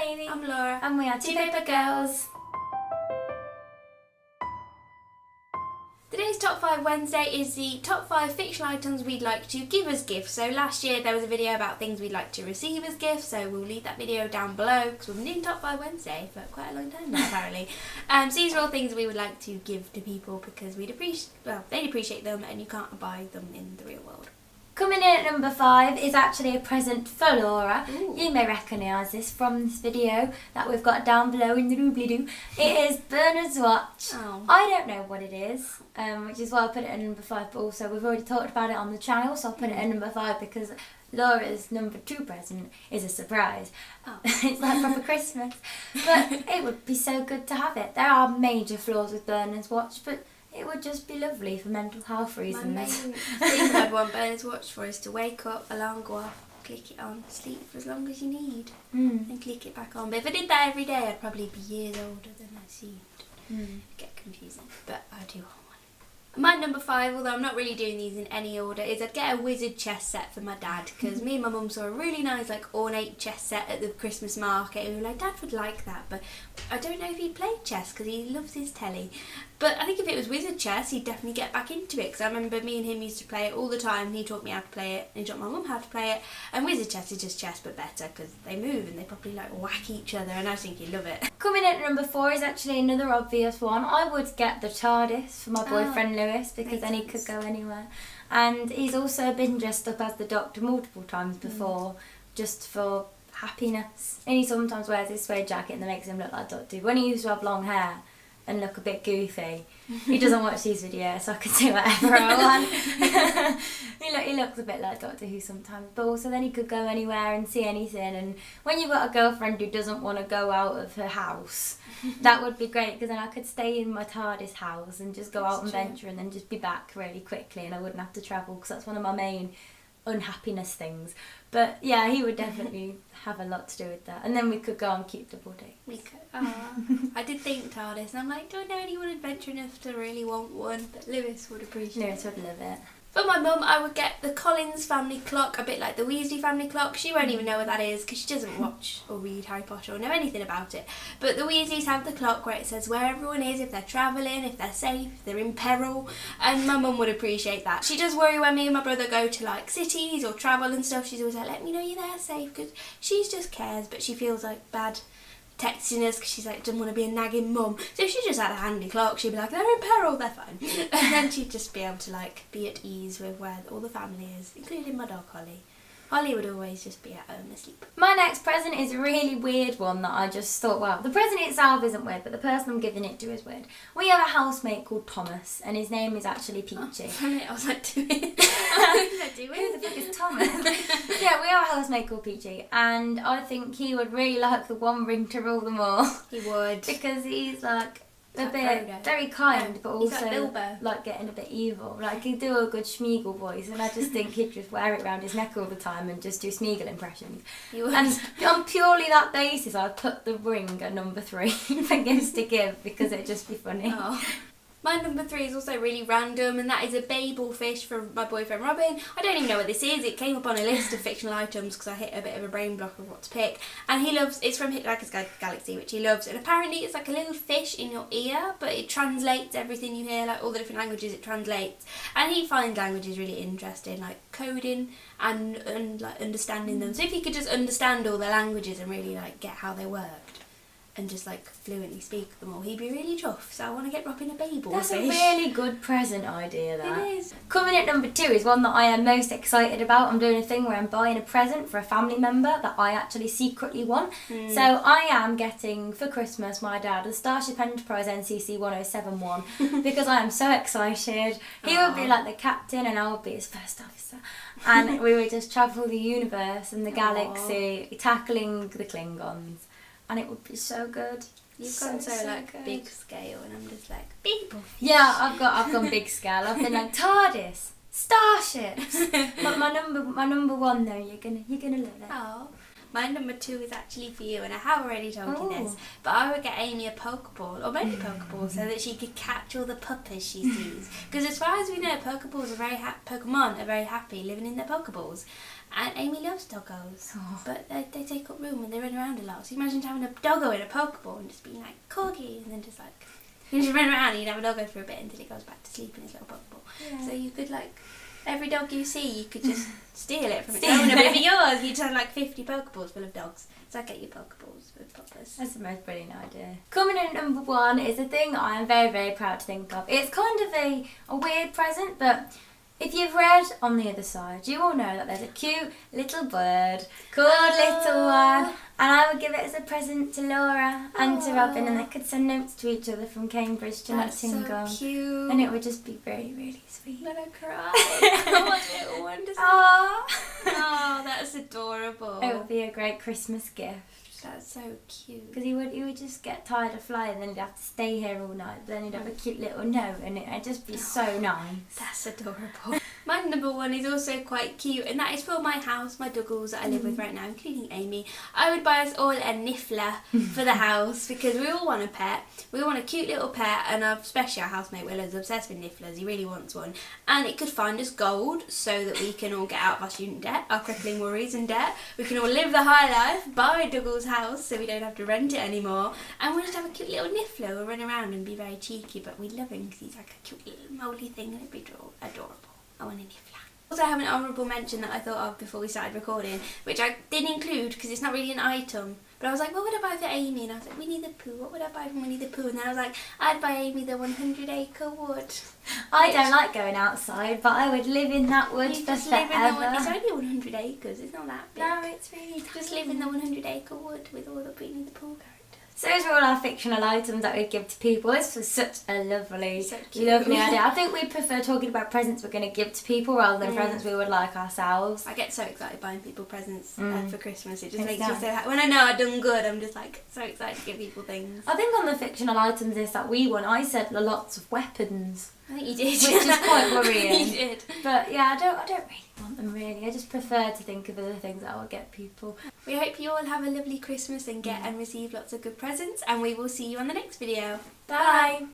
Amy. I'm Laura. And we are TwoPaperGirls. Today's Top 5 Wednesday is the top 5 fictional items we'd like to give as gifts. So last year there was a video about things we'd like to receive as gifts, so we'll leave that video down below because we've been doing Top 5 Wednesday for quite a long time now apparently. So these are all things we would like to give to people because they'd appreciate them and you can't buy them in the real world. Coming in at number 5 is actually a present for Laura. Ooh. You may recognise this from this video that we've got down below in the doobly-doo. It is Bernard's watch. Oh. I don't know what it is, which is why I put it at number 5, but also we've already talked about it on the channel, so I'll put it at number 5 because Laura's number 2 present is a surprise. Oh. It's like proper Christmas. But it would be so good to have it. There are major flaws with Bernard's watch, but it would just be lovely for mental health reasons. My main thing I'd want Bernard's watch for is to wake up, alarm go off, click it on, sleep for as long as you need, and click it back on. But if I did that every day, I'd probably be years older than I seemed. It'd get confusing, but I do want one. My number 5, although I'm not really doing these in any order, is I'd get a wizard chess set for my dad because me and my mum saw a really nice ornate chess set at the Christmas market and we were like, Dad would like that, but I don't know if he'd play chess because he loves his telly. But I think if it was wizard chess, he'd definitely get back into it because I remember me and him used to play it all the time. He taught me how to play it and he taught my mum how to play it. And wizard chess is just chess but better because they move and they probably whack each other and I think he'd love it. Coming in at number 4 is actually another obvious one. I would get the TARDIS for my boyfriend Lewis because then he could go anywhere. And he's also been dressed up as the Doctor multiple times before just for happiness. And he sometimes wears his suede jacket that makes him look like Doctor. When he used to have long hair and look a bit goofy, he doesn't watch these videos so I can say whatever I want. he looks a bit like Doctor Who sometimes, but also then he could go anywhere and see anything. And when you've got a girlfriend who doesn't want to go out of her house, that would be great because then I could stay in my TARDIS house and just go out and venture and then just be back really quickly and I wouldn't have to travel because that's one of my main unhappiness things. But yeah, he would definitely have a lot to do with that. And then we could go on cute double dates. We could. I did think TARDIS and I'm like, do I know anyone adventure enough to really want one? But Lewis would appreciate it. Lewis would love it. For my mum, I would get the Collins family clock, a bit like the Weasley family clock. She won't even know what that is because she doesn't watch or read Harry Potter or know anything about it. But the Weasleys have the clock where it says where everyone is, if they're travelling, if they're safe, if they're in peril. And my mum would appreciate that. She does worry when me and my brother go to cities or travel and stuff. She's always like, let me know you're there safe because she just cares, but she feels bad texting us because she's doesn't want to be a nagging mum. So if she just had a handy clock, she'd be like, they're in peril, they're fine. And then she'd just be able to be at ease with where all the family is, including my dog Holly. Holly would always just be at home asleep. My next present is a really weird one that I just thought, wow, the present itself isn't weird, but the person I'm giving it to is weird. We have a housemate called Thomas, and his name is actually Peachy. Oh, I was like, do it. Who the fuck is Thomas? Yeah, we have a housemate called Peachy, and I think he would really like the one ring to rule them all. He would. Because he's a bit Frodo. very kind, but He's like also Bilbo. getting a bit evil. He'd do a good Schmeagol voice, and I just think he'd just wear it around his neck all the time and just do Smeagol impressions. He would. And on purely that basis, I'd put the ring at number 3 for gifts to give because it'd just be funny. Oh. My number 3 is also really random, and that is a Babel fish for my boyfriend Robin. I don't even know what this is. It came up on a list of fictional items because I hit a bit of a brain block of what to pick. And he loves, it's from Hitchhiker's Guide to the Galaxy, which he loves. And apparently it's like a little fish in your ear, but it translates everything you hear, all the different languages it translates. And he finds languages really interesting, like coding and understanding them. So if he could just understand all the languages and really get how they worked, and just fluently speak them all, he'd be really chuffed. So I want to get Robin a Babel That's fish. a really good present idea, that. It is. Coming at number 2 is one that I am most excited about. I'm doing a thing where I'm buying a present for a family member that I actually secretly want. So I am getting for Christmas my dad a Starship Enterprise NCC 1071 because I am so excited. He would be the captain and I would be his first officer. And we would just travel the universe and the galaxy, tackling the Klingons. And it would be so good. You've gone so big scale, and I'm just Babel. Yeah, I've gone big scale. I've been TARDIS, starships. But my number 1 though, you're gonna love it. Oh, my number 2 is actually for you, and I have already told you this. But I would get Amy a Pokeball, or many Pokeballs, so that she could catch all the puppies she sees. Because as far as we know, Pokemon are very happy living in their Pokeballs. And Amy loves doggos, Oh. but they take up room and they run around a lot. So imagine having a doggo in a Pokeball and just being like, corgi, and then just like, you just run around and you'd have a doggo for a bit until it goes back to sleep in his little Pokeball. Yeah. So you could like, every dog you see, you could just steal it from its owner, but it'd be yours. You'd have like 50 Pokeballs full of dogs. So I'd get you Pokeballs with poppers. That's the most brilliant idea. Coming in at number 1 is a thing I am very, very proud to think of. It's kind of a weird present, but if you've read On the Other Side, you all know that there's a cute little bird called Little One, and I would give it as a present to Laura and to Robin, and they could send notes to each other from Cambridge to Nottingham. So cute. And it would just be really, really sweet. I'm gonna cry. I want Little One to say. Oh, that's adorable. It would be a great Christmas gift. That's so cute. Because he would just get tired of flying, and then he'd have to stay here all night. But then he'd have a cute little note, and it'd just be so nice. That's adorable. My number 1 is also quite cute, and that is for my house, my doggles that I live with right now, including Amy. I would buy us all a niffler for the house because we all want a pet. We all want a cute little pet, and especially our housemate Willow's obsessed with nifflers. He really wants one. And it could find us gold so that we can all get out of our student debt, our crippling worries and debt. We can all live the high life, buy Douglas house so we don't have to rent it anymore, and we'll just have a cute little niffler. We'll run around and be very cheeky, but we love him because he's like a cute little moldy thing and it'd be adorable. I want a niffler. Also, I have an honourable mention that I thought of before we started recording, which I didn't include because it's not really an item. But I was like, what would I buy for Amy? And I was like, Winnie the Pooh. What would I buy for Winnie the Pooh? And then I was like, I'd buy Amy the 100-acre wood. I don't like going outside, but I would live in that wood You for just live in forever. the it's only 100 acres. It's not that big. No, it's really Just live in the 100-acre wood with all the Winnie the Pooh characters. So those are all our fictional items that we give to people. This was such a lovely, So cute. lovely idea. I think we prefer talking about presents we're going to give to people rather than presents we would like ourselves. I get so excited buying people presents for Christmas. It just It's makes nice. me so happy. When I know I've done good, I'm just like so excited to give people things. I think on the fictional items list that we want, I said lots of weapons. I think you did. Which is quite worrying. You did. But yeah, I don't really want them really. I just prefer to think of other things that will get people. We hope you all have a lovely Christmas and get and receive lots of good presents, and we will see you on the next video. Bye!